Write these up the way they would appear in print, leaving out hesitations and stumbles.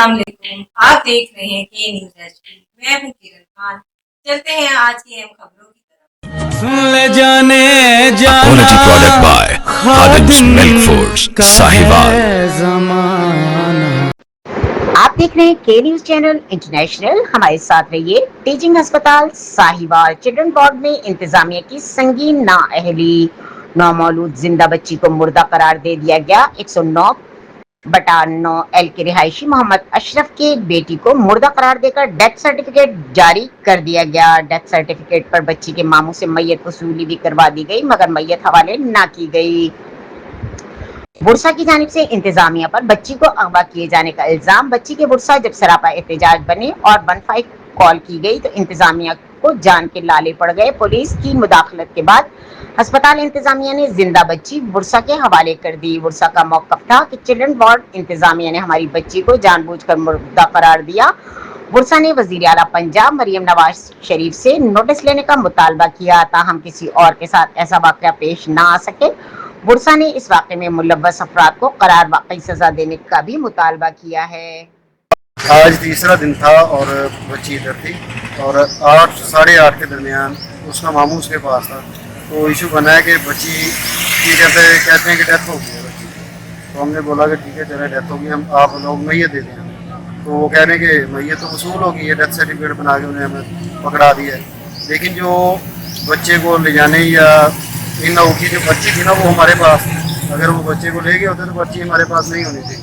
अस्सलाम वालेकुम। आप देख रहे हैं के न्यूज़ एचडी। मैं हूं किरण खान। चलते हैं आज की अहम खबरों की तरफ। सुन ले जाने जाना Quality product by Khadim's Milk Foods, Sahiwal. जमाना। आप देख रहे हैं के न्यूज चैनल इंटरनेशनल। हमारे साथ रहिए। टीचिंग अस्पताल साहिवाल चिल्ड्रन वार्ड में इंतजामिया की संगीन नाअहली। नौमौलूद जिंदा बच्ची को मुर्दा करार दे दिया गया। 109/9 एल के रिहायशी मोहम्मद अशरफ के बेटी को मुर्दा करार देकर डेथ सर्टिफिकेट जारी कर दिया गया। डेथ सर्टिफिकेट पर बच्ची के मामू से मैयत वसूली भी करवा दी गई, मगर मैयत हवाले ना की गई। बुरसा की जानिब से इंतजामिया पर बच्ची को अगवा किए जाने का इल्जाम। बच्ची के बुरसा जब सरापा एहतजाज बने और 15 कॉल की गई तो इंतजामिया को जान के लाले पड़ गए। पुलिस की मुदाखलत के बाद अस्पताल इंतजामिया ने जिंदा बच्ची बुरसा के हवाले कर दी। बुरसा का मौकफ था कि चिल्ड्रन वार्ड इंतजामिया ने हमारी बच्ची को जानबूझकर मुर्दा करार दिया। बुरसा ने वजीर आला पंजाब मरियम नवाज शरीफ से नोटिस लेने का मुतालबा किया, ताहम किसी और के साथ ऐसा वाकया पेश ना आ सके। बुरसा ने इस वाक़े में मुलव्वस अफराद को करार वाकई सजा देने का भी मुतालबा किया है। आज तीसरा दिन था और बच्ची इधर थी और 8 साढ़े 8 के दरमियान उसका मामू उसके पास था। तो इशू बना है कि बच्ची की कहते हैं कि डेथ हो गई है बच्ची। तो हमने बोला कि ठीक है चले डेथ होगी, हम आप लोग मैयत दे दें। तो वो कह रहे हैं कि मैयत तो वसूल होगी है, डेथ सर्टिफिकेट बना के उन्हें हमें पकड़ा दिया है। लेकिन जो बच्चे को ले जाने या इन की जो बच्ची थी ना वो हमारे पास, अगर वो बच्चे को ले गए होते तो बच्ची हमारे पास नहीं होनी थी।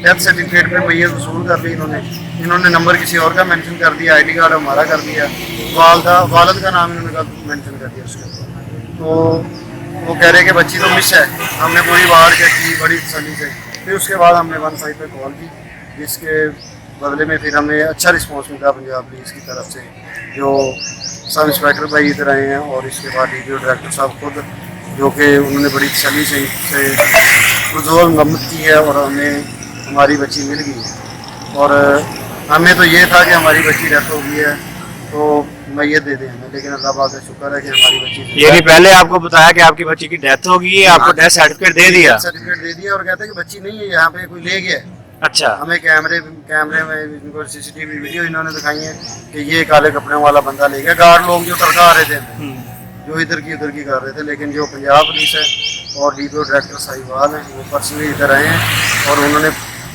डेथ सर्टिफिकेट पे मैयत वसूल कर ली इन्होंने नंबर किसी और का मेंशन कर दिया, आईडी कार्ड हमारा कर दिया, वालद का नाम इन्होंने मेंशन कर दिया उसके ऊपर। तो वो कह रहे कि बच्ची तो मिस है। हमने पूरी वार्ड चेक की बड़ी तसल्ली से। फिर उसके बाद हमने 15 पे कॉल की, जिसके बदले में फिर हमें अच्छा रिस्पॉन्स मिला पंजाब पुलिस की तरफ से। जो सब इंस्पेक्टर भाई इधर आए हैं और इसके बाद डीपीओ डायरेक्टर साहब खुद, जो कि उन्होंने बड़ी तसल्ली से पुरजोर मरम्मत की है और हमें हमारी बच्ची मिल गई है। और हमें तो ये था कि हमारी बच्ची डेथ हो गई है तो मैयत दे दें हमें, लेकिन अल्लाह पाक का शुक्र है कि हमारी बच्ची ये भी पहले आपको बताया कि आपकी बच्ची की डेथ हो गई है, आपको डेथ सर्टिफिकेट दे दिया। सर्टिफिकेट दे दिया और कहते हैं कि बच्ची नहीं है, यहाँ पे कोई ले गया है। अच्छा, हमें कैमरे में इनको सीसीटीवी वीडियो इन्होंने दिखाई है कि ये काले कपड़ों वाला बंदा ले गया। गार्ड लोग जो टरका आ रहे थे जो इधर की उधर की कर रहे थे, लेकिन जो पंजाब पुलिस है और डीपीओ डायरेक्टर साहिवाल हैं वो पर्सनली इधर आए हैं और उन्होंने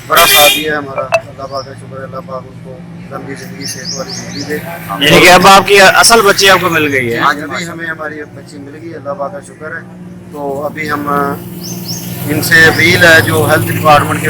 बड़ा साथ दिया है हमारा। अल्लाह पाक का शुक्र है, अल्लाह पाक उनको लंबी जिंदगी सेहत वाली जिंदगी दे। यानी कि अब आपकी असल बच्ची आपको मिल गई है। आज अभी हमें हमारी बच्ची मिल गई, अल्लाह पाक का शुक्र है। तो अभी हम इनसे अपील है जो हेल्थ डिपार्टमेंट के